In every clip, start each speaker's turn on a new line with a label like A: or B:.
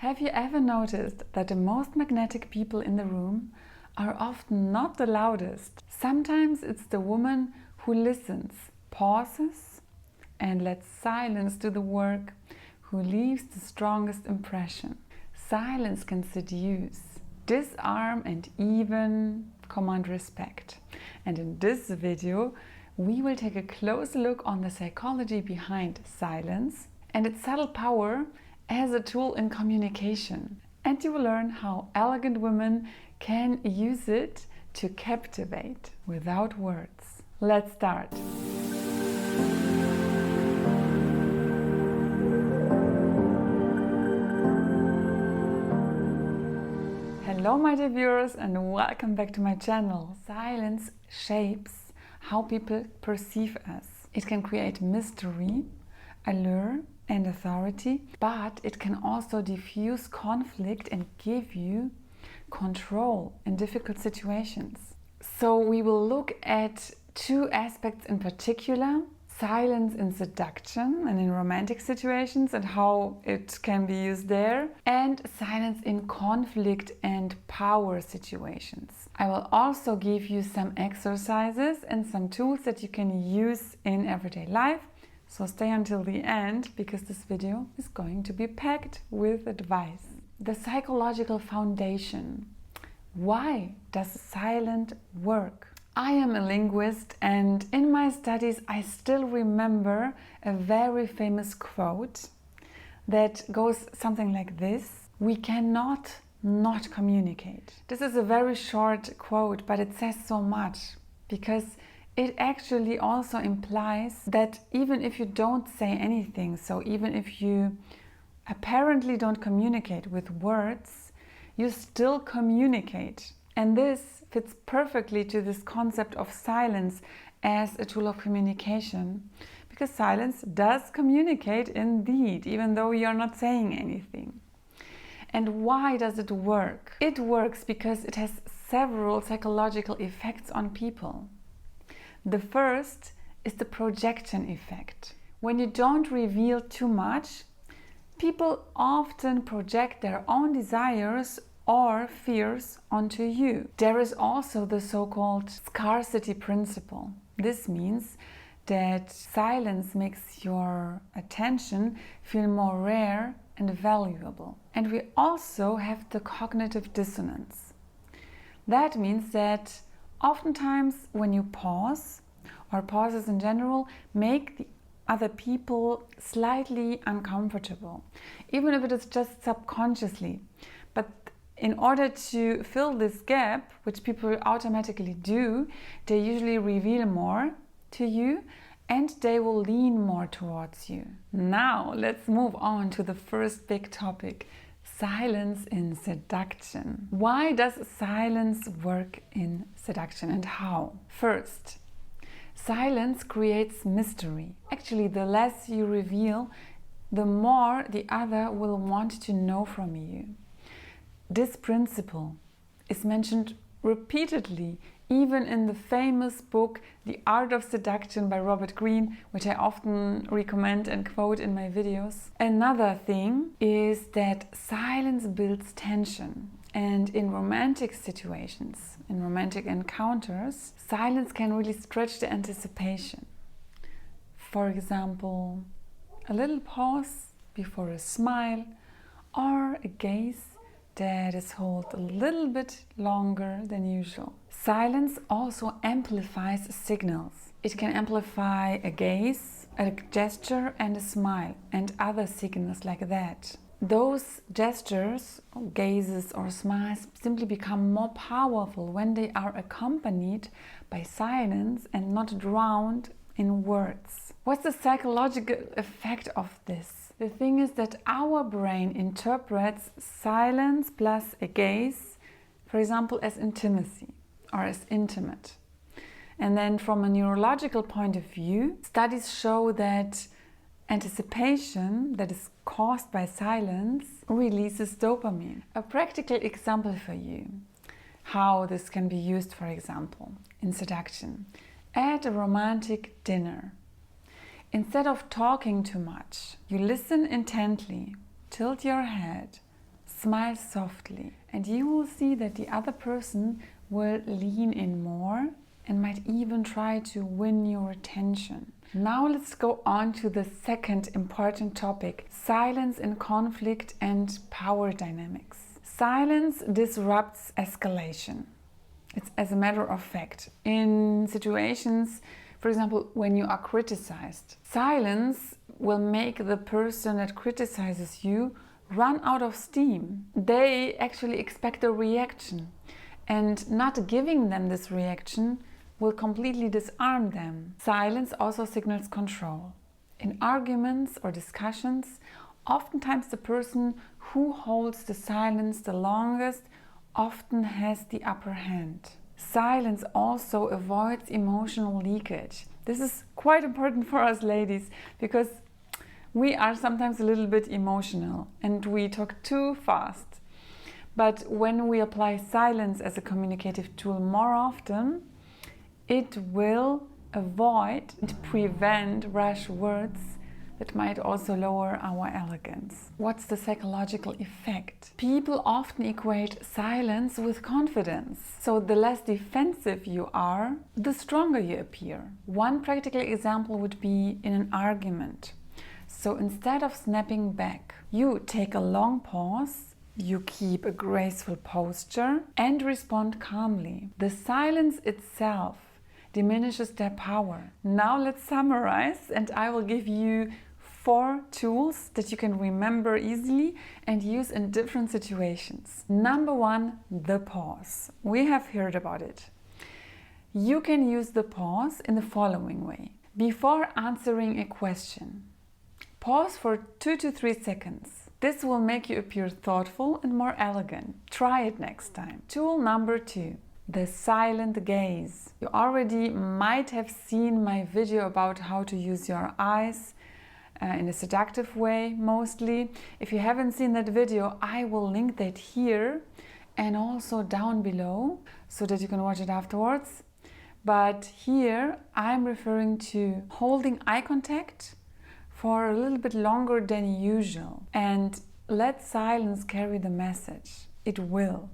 A: Have you ever noticed that the most magnetic people in the room are often not the loudest? Sometimes it's the woman who listens, pauses, and lets silence do the work, who leaves the strongest impression. Silence can seduce, disarm, and even command respect. And in this video, we will take a closer look on the psychology behind silence and its subtle power as a tool in communication. And you will learn how elegant women can use it to captivate without words. Let's start. Hello my dear viewers and welcome back to my channel. Silence shapes how people perceive us. It can create mystery, allure and authority, but it can also diffuse conflict and give you control in difficult situations. So we will look at two aspects in particular: silence in seduction and in romantic situations and how it can be used there, and silence in conflict and power situations. I will also give you some exercises and some tools that you can use in everyday life. So stay until the end, because this video is going to be packed with advice. The psychological foundation. Why does silence work? I am a linguist, and in my studies I still remember a very famous quote that goes something like this: "We cannot not communicate." This is a very short quote, but it says so much, because it actually also implies that even if you don't say anything, so even if you apparently don't communicate with words, you still communicate. And this fits perfectly to this concept of silence as a tool of communication, because silence does communicate indeed, even though you're not saying anything. And why does it work? It works because it has several psychological effects on people. The first is the projection effect. When you don't reveal too much, people often project their own desires or fears onto you. There is also the so-called scarcity principle. This means that silence makes your attention feel more rare and valuable. And we also have the cognitive dissonance. That means that oftentimes when you pause, or pauses in general, make the other people slightly uncomfortable, even if it is just subconsciously. But in order to fill this gap, which people automatically do, they usually reveal more to you and they will lean more towards you. Now let's move on to the first big topic: silence in seduction. Why does silence work in seduction and how? First, silence creates mystery. Actually, the less you reveal, the more the other will want to know from you. This principle is mentioned repeatedly, even in the famous book The Art of Seduction by Robert Greene, which I often recommend and quote in my videos. Another thing is that silence builds tension. And in romantic situations, in romantic encounters, silence can really stretch the anticipation. For example, a little pause before a smile, or a gaze that is held a little bit longer than usual. Silence also amplifies signals. It can amplify a gaze, a gesture and a smile, and other signals like that. Those gestures, gazes or smiles simply become more powerful when they are accompanied by silence and not drowned in words. What's the psychological effect of this? The thing is that our brain interprets silence plus a gaze, for example, as intimacy or as intimate. And then from a neurological point of view, studies show that anticipation that is caused by silence releases dopamine. A practical example for you how this can be used, for example, in seduction. At a romantic dinner, instead of talking too much, you listen intently, tilt your head, Smile softly, and you will see that the other person will lean in more and might even try to win your attention. Now let's go on to the second important topic: silence in conflict and power dynamics. Silence disrupts escalation. It's as a matter of fact. In situations, for example, when you are criticized, silence will make the person that criticizes you run out of steam. They actually expect a reaction, and not giving them this reaction will completely disarm them. Silence also signals control. In arguments or discussions, oftentimes the person who holds the silence the longest often has the upper hand. Silence also avoids emotional leakage. This is quite important for us ladies because we are sometimes a little bit emotional and we talk too fast. But when we apply silence as a communicative tool more often, it will avoid and prevent rash words that might also lower our elegance. What's the psychological effect? People often equate silence with confidence. So the less defensive you are, the stronger you appear. One practical example would be in an argument. So instead of snapping back, you take a long pause, you keep a graceful posture and respond calmly. The silence itself diminishes their power. Now let's summarize, and I will give you 4 tools that you can remember easily and use in different situations. Number 1, the pause. We have heard about it. You can use the pause in the following way. Before answering a question, pause for 2 to 3 seconds. This will make you appear thoughtful and more elegant. Try it next time. Tool number 2. The silent gaze. You already might have seen my video about how to use your eyes in a seductive way mostly. If you haven't seen that video, I will link that here and also down below so that you can watch it afterwards. But here I'm referring to holding eye contact for a little bit longer than usual and let silence carry the message. It will.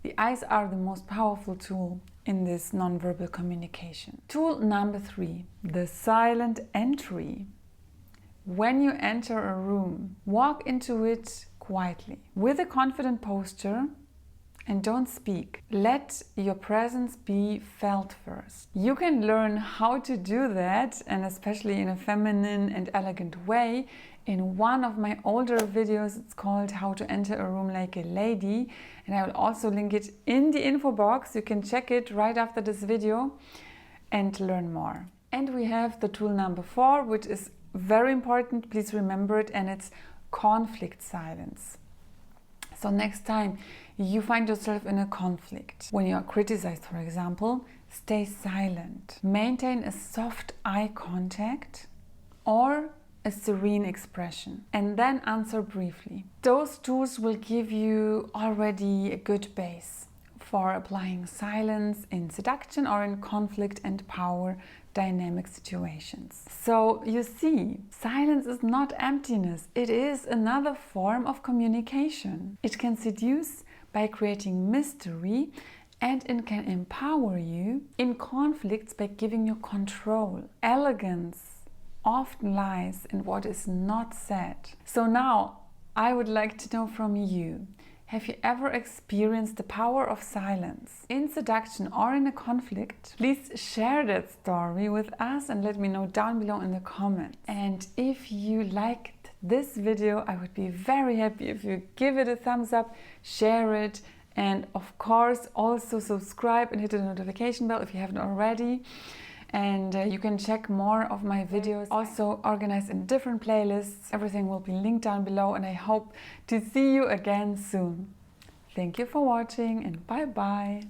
A: The eyes are the most powerful tool in this nonverbal communication. Tool number 3, the silent entry. When you enter a room, walk into it quietly with a confident posture and don't speak. Let your presence be felt first. You can learn how to do that, and especially in a feminine and elegant way, in one of my older videos. It's called How to Enter a Room Like a Lady, and I will also link it in the info box. You can check it right after this video and learn more. And we have the tool number 4, which is very important. Please remember it, and it's conflict silence. So next time you find yourself in a conflict, when you are criticized, for example, stay silent. Maintain a soft eye contact or a serene expression, and then answer briefly. Those tools will give you already a good base for applying silence in seduction or in conflict and power dynamic situations. So you see, silence is not emptiness. It is another form of communication. It can seduce by creating mystery, and it can empower you in conflicts by giving you control. Elegance often lies in what is not said. So now I would like to know from you, have you ever experienced the power of silence in seduction or in a conflict? Please share that story with us and let me know down below in the comments. And if you liked this video, I would be very happy if you give it a thumbs up, share it, and of course also subscribe and hit the notification bell if you haven't already. And you can check more of my videos, also organized in different playlists. Everything will be linked down below, and I hope to see you again soon. Thank you for watching, and bye bye.